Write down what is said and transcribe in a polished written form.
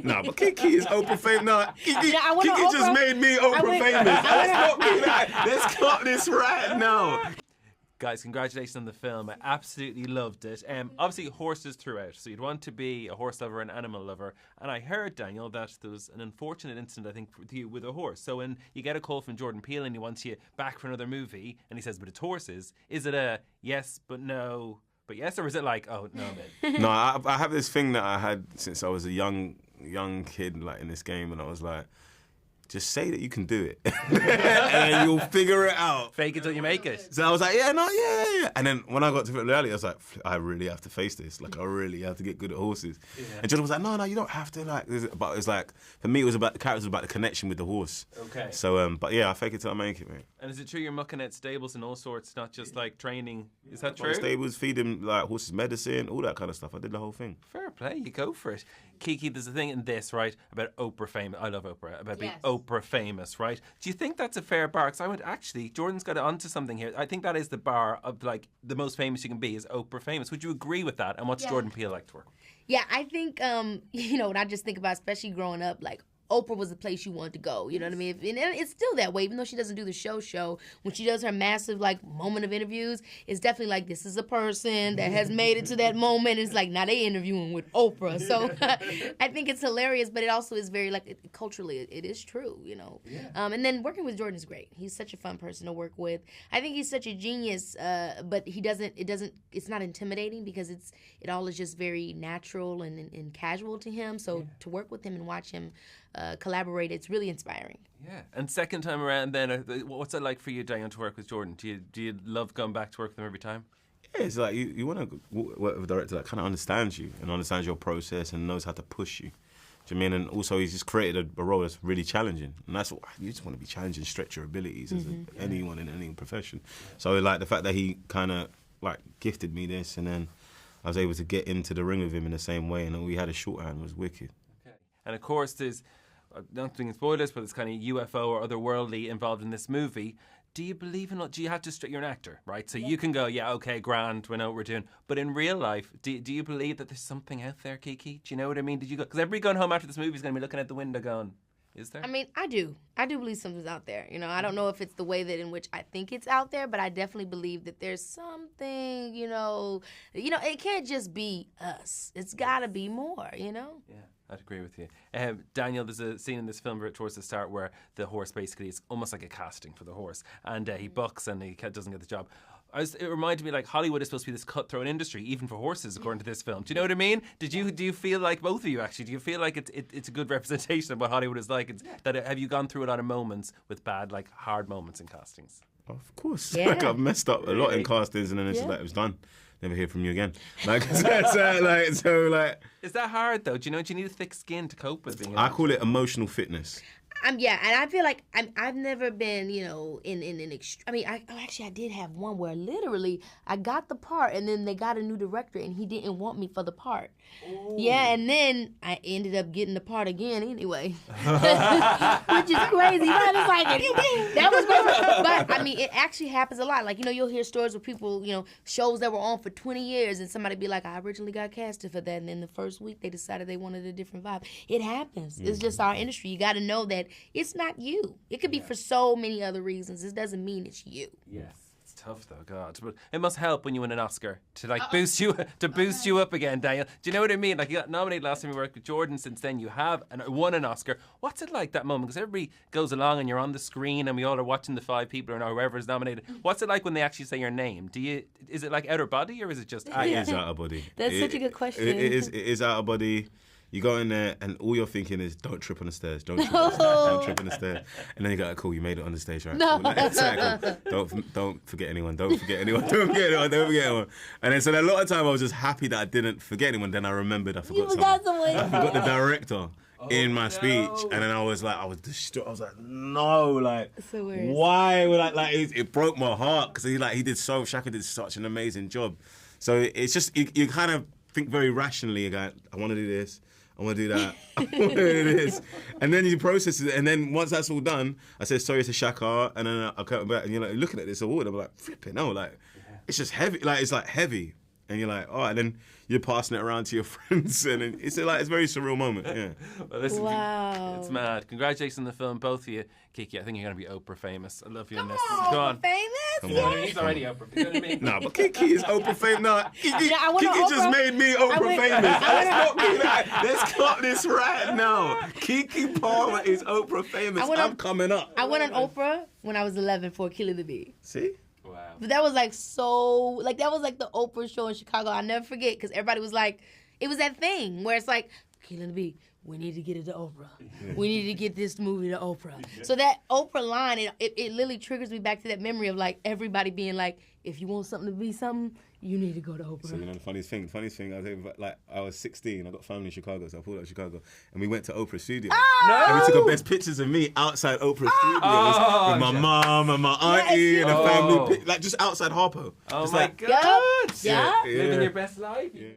No, but Keke is Oprah famous. No, Keke, Yeah, I want Keke just Oprah. made me Oprah famous. Let's cut this right now. Guys, congratulations on the film. I absolutely loved it. Obviously, horses throughout, so you'd want to be a horse lover, an animal lover. And I heard, Daniel, that there was an unfortunate incident, I think, with you with a horse. So when you get a call from Jordan Peele and he wants you back for another movie, and he says, but it's horses, is it a yes, but no, but yes? Or is it like, oh, no, man? No, I have this thing that I had since I was a young kid, like in this game, and I was like, just say that you can do it, and you'll figure it out. Fake it till you make it. So I was like, yeah. And then when I got to reality, I was like, I really have to face this. Like, I really have to get good at horses. Yeah. And Jordan was like, no, you don't have to. Like, but it's like, for me, it was about the character, was about the connection with the horse. Okay. So, but yeah, I fake it till I make it, mate. And is it true you're mucking at stables and all sorts, not just like training? Is that true? Like, stables, feed him like horses medicine, all that kind of stuff. I did the whole thing. Fair play, you go for it. Keke, there's a thing in this, right, about Oprah famous. I love Oprah, about being Oprah famous, right? Do you think that's a fair bar? Because I went, actually, Jordan's got onto something here. I think that is the bar of, like, the most famous you can be is Oprah famous. Would you agree with that? And what's Jordan Peele like to work with? Yeah, I think, when I just think about, especially growing up, like, Oprah was the place you wanted to go, you know what I mean? And it's still that way, even though she doesn't do the show. When she does her massive, like, moment of interviews, it's definitely like, this is a person that has made it to that moment. It's like, now they interviewing with Oprah. So I think it's hilarious, but it also is very, like, culturally, it is true, you know? Yeah. And then working with Jordan is great. He's such a fun person to work with. I think he's such a genius, but it's not intimidating because it all is just very natural and casual to him. So to work with him and watch him collaborate, it's really inspiring. Yeah. And second time around then, what's it like for you, Daniel, to work with Jordan? Do you love going back to work with him every time? Yeah, it's like you want to work with a director that kind of understands you and understands your process and knows how to push you. Do you know what I mean? And also he's just created a role that's really challenging. And that's what you just want to be challenged and stretch your abilities as anyone in any profession. So like the fact that he kind of like gifted me this and then I was able to get into the ring with him in the same way and we had a shorthand, was wicked. Okay. And of course there's, not doing spoilers, but it's kind of UFO or otherworldly involved in this movie. Do you believe in? Do you have to? You're an actor, right? So you can go, yeah, okay, grand, we know what we're doing. But in real life, do you believe that there's something out there, Keke? Do you know what I mean? Did you go? Because everybody going home after this movie is going to be looking out the window, going, "Is there?" I mean, I do believe something's out there. You know, I don't know if it's the way that in which I think it's out there, but I definitely believe that there's something. You know, it can't just be us. It's got to be more. You know. Yeah. I'd agree with you. Daniel, there's a scene in this film towards the start where the horse basically is almost like a casting for the horse. And he bucks and he doesn't get the job. It reminded me like Hollywood is supposed to be this cutthroat industry, even for horses, according to this film. Do you know what I mean? Do you feel like, both of you actually, do you feel like it's a good representation of what Hollywood is like? Have you gone through a lot of moments with bad, like hard moments in castings? Of course. Yeah. Like I've messed up a lot in castings and then it's like, it was done. Never hear from you again. Like, so like. Is that hard though? Do you need a thick skin to cope with being? I call it emotional fitness. And I feel like I've never been, in an extreme. I mean, I did have one where literally I got the part and then they got a new director and he didn't want me for the part. Ooh. Yeah, and then I ended up getting the part again anyway, which is crazy. But it's like that was crazy. But I mean, it actually happens a lot. Like you'll hear stories where people, shows that were on for 20 years and somebody be like, I originally got casted for that, and then the first week they decided they wanted a different vibe. It happens. Mm-hmm. It's just our industry. You got to know that. It's not you. It could be for so many other reasons. It doesn't mean it's you. Yes. It's tough though, God. But it must help when you win an Oscar to boost you up again, Daniel. Do you know what I mean? Like you got nominated last time you worked with Jordan. Since then you have won an Oscar. What's it like that moment? Because everybody goes along and you're on the screen and we all are watching the 5 people or whoever is nominated. What's it like when they actually say your name? Is it like outer body or is it just? It is out of body. That's such a good question. It is out of body. You go in there and all you're thinking is, don't trip on the stairs, don't trip on the stairs. And then you go, cool, you made it on the stage, right? No. Cool. Like, exactly. Don't forget anyone, don't forget anyone. And then so a lot of time I was just happy that I didn't forget anyone, then I remembered I forgot someone. I forgot the director in my speech. And then I was distraught. I was like, no, like, so weird. Why? Like it broke my heart because Shaka did such an amazing job. So it's just, you kind of think very rationally, you go, I want to do this. I want to do that. I want to do this. And then you process it. And then once that's all done, I said, sorry to Shaka. And then I come back and you're like looking at this award. I'm like, flipping, no. Like, it's just heavy. Like, it's like heavy. And you're like, all right, then you're passing it around to your friends, and it's like it's a very surreal moment. Yeah. Well, listen, Wow. it's mad. Congratulations on the film, both of you. Kiki, I think you're going to be Oprah famous. I love you in this. Oh, Go on. famous? Come Yeah. on. He's already Oprah. You know what I mean? Nah, but Kiki is Oprah famous. Nah, Kiki, Yeah, I want Kiki an just Oprah. made me Oprah went- famous. I Let's not do that. Let's cut this right now. Kiki Palmer is Oprah famous. I wanna- I'm coming up. I went on Oprah when I was 11 for Killer the Bee. See? Wow. But that was like so, like that was like the Oprah show in Chicago. I'll never forget because everybody was like, it was that thing where it's like, Killer the Bee, we need to get it to Oprah. We need to get this movie to Oprah. So that Oprah line, it literally triggers me back to that memory of like everybody being like, if you want something to be something, you need to go to Oprah. So you know the funniest thing, I was 16, I got family in Chicago, so I pulled out of Chicago, and we went to Oprah Studios. And we took the best pictures of me outside Oprah Studios with my mom and my auntie and a family, like just outside Harpo. Oh Just my like, God. Yeah. Living your best life.